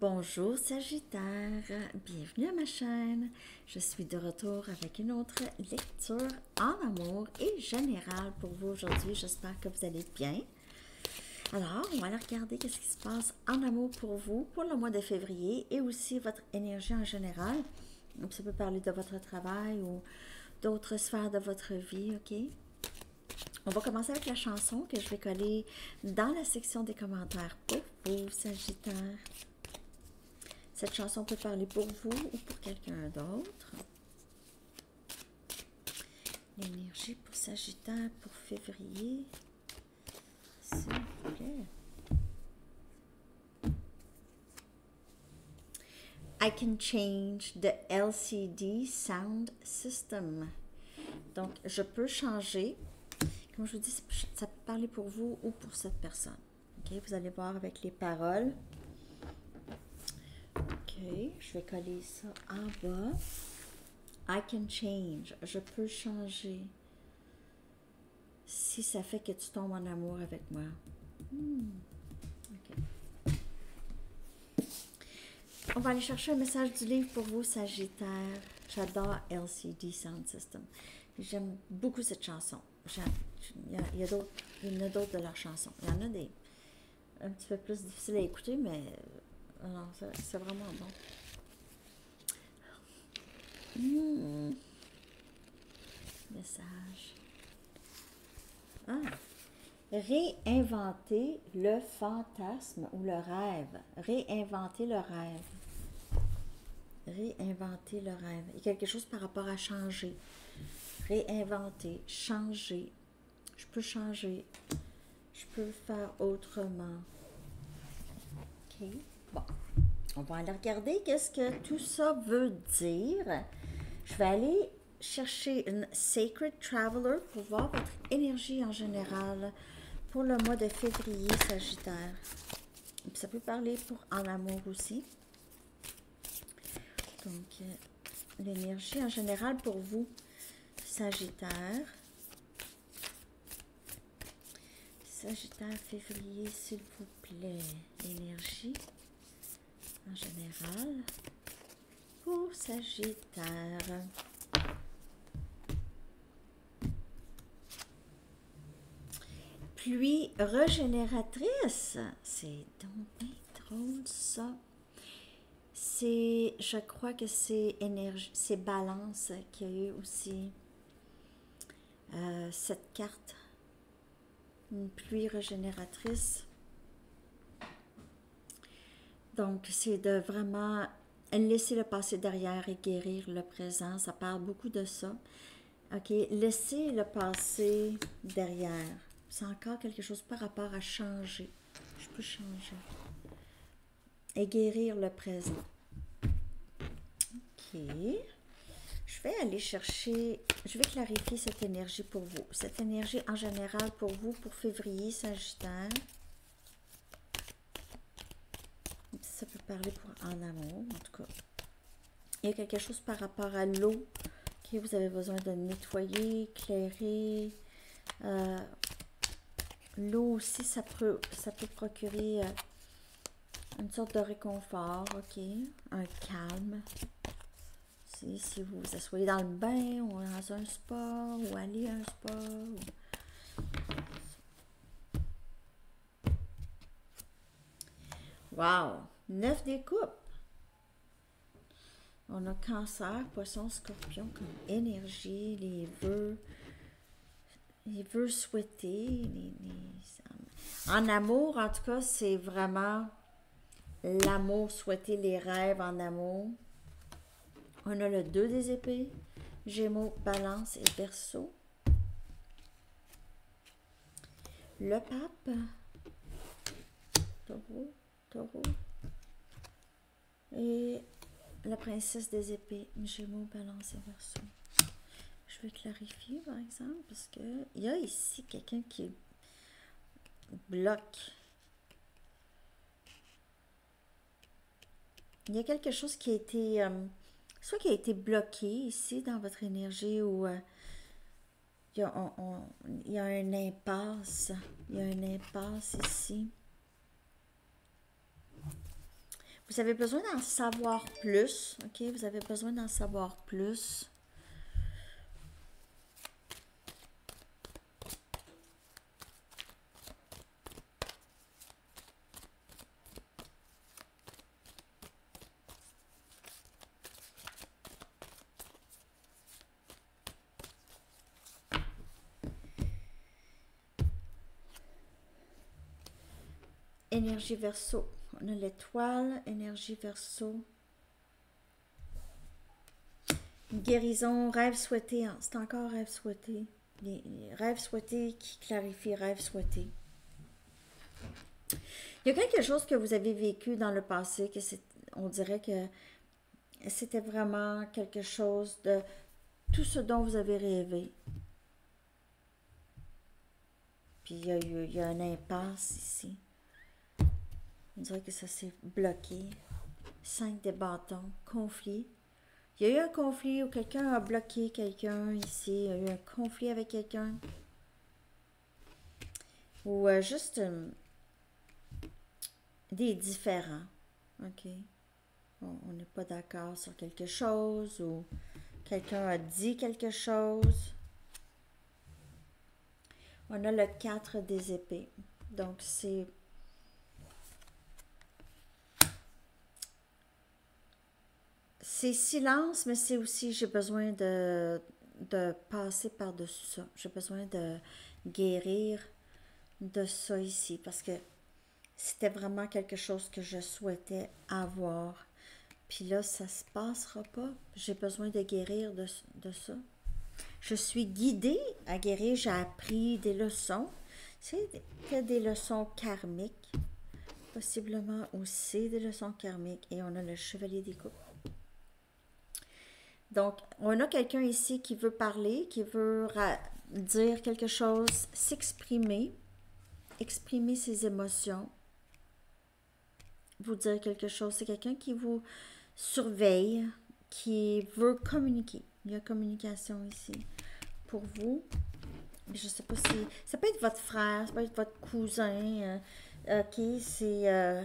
Bonjour Sagittaire, bienvenue à ma chaîne. Je suis de retour avec une autre lecture en amour et générale pour vous aujourd'hui. J'espère que vous allez bien. Alors, on va aller regarder qu'est-ce qui se passe en amour pour vous pour le mois de février et aussi votre énergie en général. Ça peut parler de votre travail ou d'autres sphères de votre vie, ok? On va commencer avec la chanson que je vais coller dans la section des commentaires pour vous, Sagittaire. Cette chanson peut parler pour vous ou pour quelqu'un d'autre. L'énergie pour Sagittaire pour février, s'il vous plaît. I can change the LCD sound system. Donc, je peux changer. Comme je vous dis, ça peut parler pour vous ou pour cette personne. Ok, vous allez voir avec les paroles. Ok, je vais coller ça en bas. I can change. Je peux changer. Si ça fait que tu tombes en amour avec moi. Ok. On va aller chercher un message du livre pour vous, Sagittaire. J'adore LCD Sound System. J'aime beaucoup cette chanson. Il y en a d'autres de leurs chansons. Il y en a des un petit peu plus difficiles à écouter, mais non, c'est vraiment bon. Message. Réinventer le fantasme ou le rêve. Réinventer le rêve. Réinventer le rêve. Il y a quelque chose par rapport à changer. Réinventer, changer. Je peux changer. Je peux faire autrement. Ok. Bon. On va aller regarder qu'est-ce que tout ça veut dire. Je vais aller chercher une Sacred Traveler pour voir votre énergie en général pour le mois de février, Sagittaire. Ça peut parler pour en amour aussi. Donc, l'énergie en général pour vous, Sagittaire. Sagittaire, février, s'il vous plaît. L'énergie en général pour Sagittaire. Pluie régénératrice. C'est donc bien drôle ça. Je crois que c'est énergie, c'est balance qu'il y a eu aussi cette carte. Une pluie régénératrice. Donc, c'est de vraiment laisser le passé derrière et guérir le présent. Ça parle beaucoup de ça. OK, laisser le passé derrière. C'est encore quelque chose par rapport à changer. Je peux changer. Et guérir le présent. OK. Je vais aller chercher, je vais clarifier cette énergie pour vous. Cette énergie en général pour vous, pour février, Sagittaire. Ça peut parler pour en amour, en tout cas. Il y a quelque chose par rapport à l'eau. Okay, vous avez besoin de nettoyer, éclairer. L'eau aussi, ça peut procurer une sorte de réconfort, ok, un calme. Si vous vous asseyez dans le bain ou dans un spa ou aller à un spa. Wow! 9 des coupes. On a Cancer, Poisson, Scorpion comme énergie, les vœux souhaités. En amour, en tout cas, c'est vraiment l'amour, souhaiter les rêves en amour. On a le 2 des épées, Gémeaux, Balance et Verseau. Le Pape, Taureau. Et la Princesse des épées, Gémeaux, Balance et Verseau. Je vais clarifier, par exemple, parce que il y a ici quelqu'un qui bloque. Il y a quelque chose qui a été... soit qui a été bloqué ici dans votre énergie ou il y a un impasse. Il y a un impasse ici. Vous vous avez besoin d'en savoir plus, ok? Vous avez besoin d'en savoir plus. Énergie Verseau. On a l'étoile, énergie Verseau. Guérison, rêve souhaité. C'est encore rêve souhaité. Les rêves souhaités qui clarifient rêve souhaité. Il y a quelque chose que vous avez vécu dans le passé, que on dirait que c'était vraiment quelque chose de tout ce dont vous avez rêvé. Puis il y a un impasse ici. On dirait que ça s'est bloqué. 5 de bâtons, conflit. Il y a eu un conflit où quelqu'un a bloqué quelqu'un ici. Il y a eu un conflit avec quelqu'un. Ou juste des différends. OK. On n'est pas d'accord sur quelque chose ou quelqu'un a dit quelque chose. On a le 4 des épées. Donc, c'est silence, mais c'est aussi, j'ai besoin de passer par-dessus ça. J'ai besoin de guérir de ça ici, parce que c'était vraiment quelque chose que je souhaitais avoir. Puis là, ça se passera pas. J'ai besoin de guérir de ça. Je suis guidée à guérir. J'ai appris des leçons. C'était des leçons karmiques. Possiblement aussi des leçons karmiques. Et on a le chevalier des coupes. Donc, on a quelqu'un ici qui veut parler, qui veut dire quelque chose, s'exprimer, exprimer ses émotions, vous dire quelque chose. C'est quelqu'un qui vous surveille, qui veut communiquer. Il y a communication ici pour vous. Je ne sais pas si... Ça peut être votre frère, ça peut être votre cousin. OK, c'est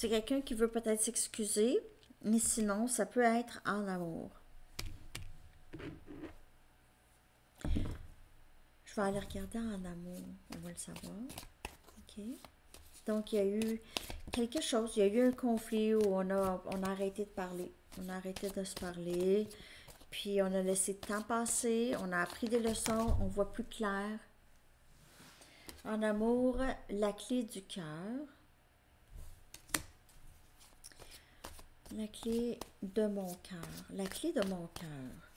quelqu'un qui veut peut-être s'excuser. Mais sinon, ça peut être en amour. Je vais aller regarder en amour. On va le savoir. OK. Donc, il y a eu quelque chose. Il y a eu un conflit où on a arrêté de parler. On a arrêté de se parler. Puis, on a laissé le temps passer. On a appris des leçons. On voit plus clair. En amour, la clé du cœur. La clé de mon cœur. La clé de mon cœur.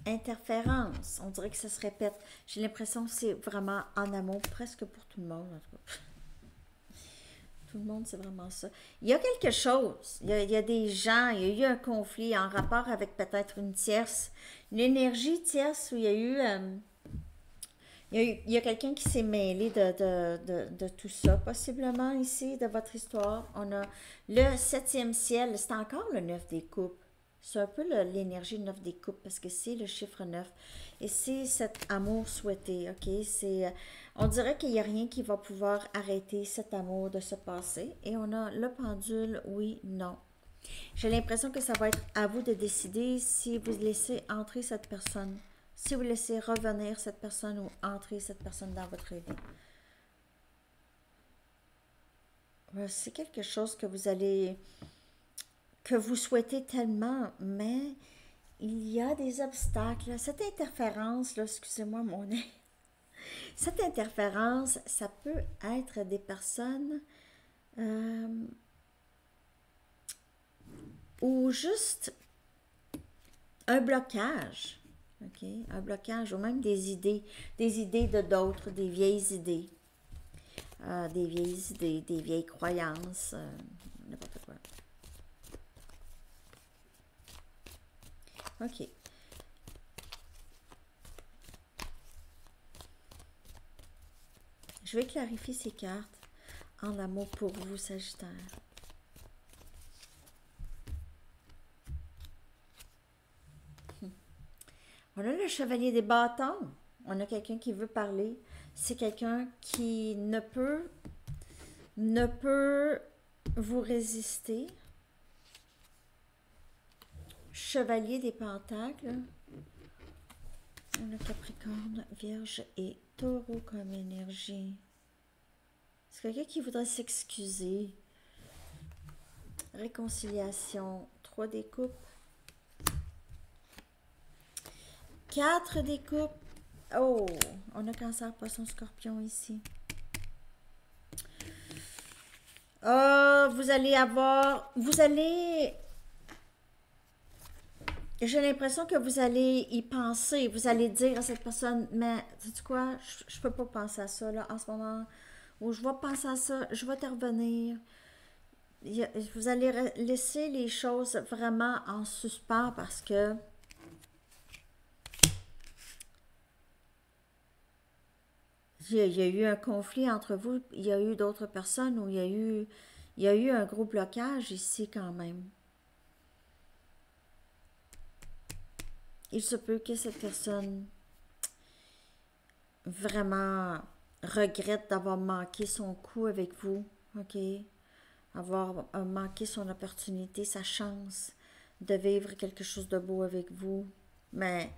Interférence. On dirait que ça se répète. J'ai l'impression que c'est vraiment en amour, presque pour tout le monde. En tout cas. Tout le monde, c'est vraiment ça. Il y a quelque chose. Il y a des gens, il y a eu un conflit en rapport avec peut-être une tierce, une énergie tierce où il y a eu... il y a quelqu'un qui s'est mêlé de tout ça, possiblement ici, de votre histoire. On a le 7e ciel, c'est encore le 9 des coupes. C'est un peu l'énergie 9 des coupes, parce que c'est le chiffre 9. Et c'est cet amour souhaité, OK? On dirait qu'il n'y a rien qui va pouvoir arrêter cet amour de se passer. Et on a le pendule, oui, non. J'ai l'impression que ça va être à vous de décider si vous laissez entrer cette personne. Si vous laissez revenir cette personne ou entrer cette personne dans votre vie. C'est quelque chose que vous souhaitez tellement, mais il y a des obstacles. Cette interférence, là, excusez-moi mon nez. Cette interférence, ça peut être des personnes ou juste un blocage. OK? Un blocage ou même des idées de d'autres, des vieilles idées. Des vieilles croyances, n'importe quoi. OK. Je vais clarifier ces cartes en amour pour vous, Sagittaire. On a le chevalier des bâtons. On a quelqu'un qui veut parler. c'est quelqu'un qui ne peut vous résister. Chevalier des Pentacles. On a Capricorne, Vierge et Taureau comme énergie. C'est quelqu'un qui voudrait s'excuser. Réconciliation. 3 des coupes. 4 des coupes. Oh, on a Cancer, Poisson, Scorpion ici. Vous allez... J'ai l'impression que vous allez y penser. Vous allez dire à cette personne, mais sais-tu quoi, je peux pas penser à ça là, en ce moment. Ou je vais penser à ça, je vais te revenir. Vous allez laisser les choses vraiment en suspens parce que il y a eu un conflit entre vous, il y a eu d'autres personnes où il y a eu un gros blocage ici quand même. Il se peut que cette personne vraiment regrette d'avoir manqué son coup avec vous, ok? Avoir manqué son opportunité, sa chance de vivre quelque chose de beau avec vous. Mais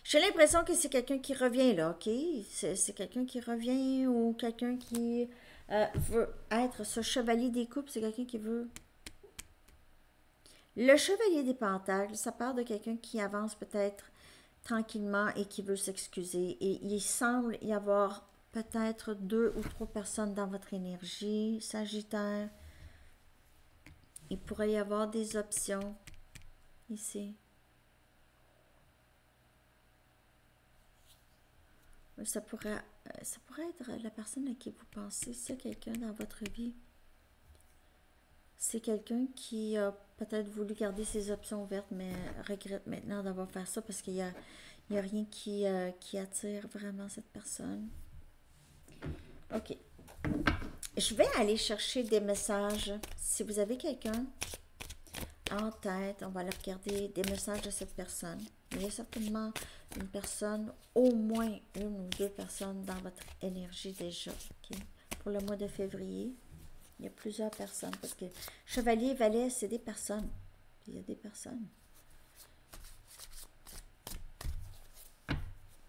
j'ai l'impression que c'est quelqu'un qui revient là, ok? C'est quelqu'un qui revient ou quelqu'un qui veut être ce chevalier des coupes, c'est quelqu'un qui veut... Le chevalier des pentacles, ça part de quelqu'un qui avance peut-être tranquillement et qui veut s'excuser. Et il semble y avoir peut-être 2 ou 3 personnes dans votre énergie, Sagittaire. Il pourrait y avoir des options ici. Ça pourrait être la personne à qui vous pensez, s'il y a quelqu'un dans votre vie. C'est quelqu'un qui a peut-être voulu garder ses options ouvertes, mais regrette maintenant d'avoir fait ça parce qu'il y a rien qui attire vraiment cette personne. Ok. Je vais aller chercher des messages. Si vous avez quelqu'un en tête, on va aller regarder des messages de cette personne. Il y a certainement une personne, au moins 1 ou 2 personnes dans votre énergie déjà. Okay? Pour le mois de février, il y a plusieurs personnes. Parce que chevalier, valet, c'est des personnes. Il y a des personnes.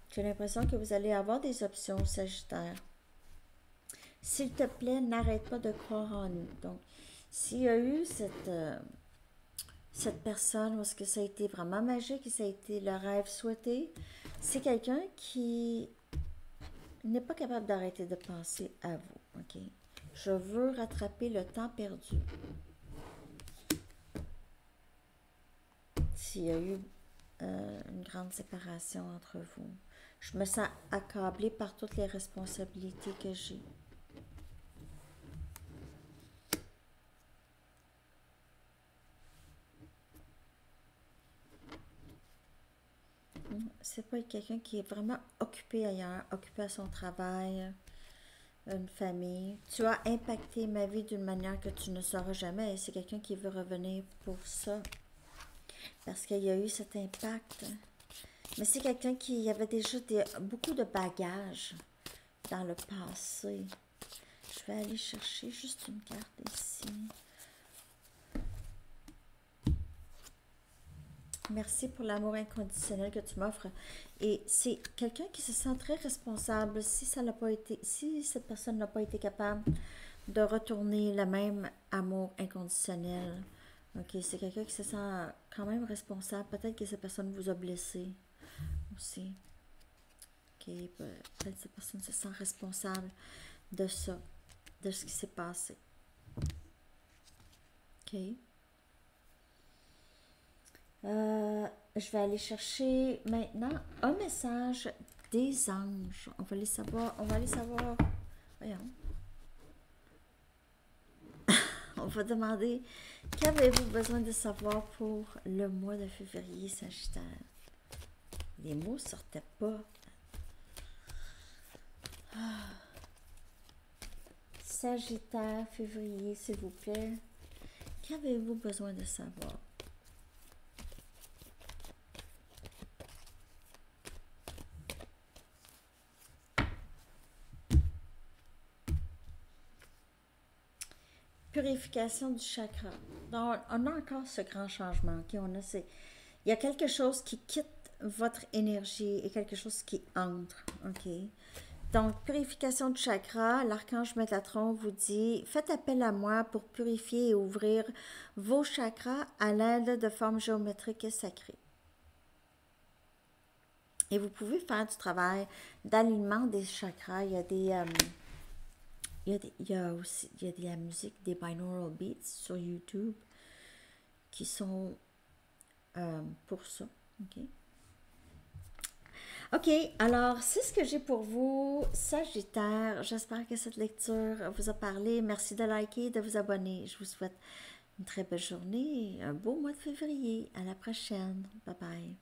J'ai l'impression que vous allez avoir des options, Sagittaire. S'il te plaît, n'arrête pas de croire en nous. Donc, s'il y a eu cette personne où est-ce que ça a été vraiment magique et ça a été le rêve souhaité, c'est quelqu'un qui n'est pas capable d'arrêter de penser à vous. Ok? Je veux rattraper le temps perdu. S'il y a eu une grande séparation entre vous, je me sens accablée par toutes les responsabilités que j'ai. C'est pas quelqu'un qui est vraiment occupé ailleurs, occupé à son travail, une famille. Tu as impacté ma vie d'une manière que tu ne sauras jamais. Et c'est quelqu'un qui veut revenir pour ça. Parce qu'il y a eu cet impact. Mais c'est quelqu'un qui avait déjà beaucoup de bagages dans le passé. Je vais aller chercher juste une carte ici. Merci pour l'amour inconditionnel que tu m'offres. Et c'est quelqu'un qui se sent très responsable si cette personne n'a pas été capable de retourner le même amour inconditionnel. Ok, c'est quelqu'un qui se sent quand même responsable. Peut-être que cette personne vous a blessé aussi. Ok, peut-être que cette personne se sent responsable de ça, de ce qui s'est passé. Ok. Je vais aller chercher maintenant un message des anges. On va les savoir. Voyons. On va demander qu'avez-vous besoin de savoir pour le mois de février, Sagittaire. Les mots sortaient pas. Sagittaire, février, s'il vous plaît. Qu'avez-vous besoin de savoir? purification du chakra. Donc, on a encore ce grand changement. Ok? Il y a quelque chose qui quitte votre énergie et quelque chose qui entre. Ok? Donc, purification du chakra, l'archange Métatron vous dit, faites appel à moi pour purifier et ouvrir vos chakras à l'aide de formes géométriques et sacrées. Et vous pouvez faire du travail d'alignement des chakras. Il y a aussi il y a de la musique, des binaural beats sur YouTube qui sont pour ça. OK? OK, alors c'est ce que j'ai pour vous, Sagittaire. J'espère que cette lecture vous a parlé. Merci de liker, de vous abonner. Je vous souhaite une très belle journée, un beau mois de février. À la prochaine. Bye bye.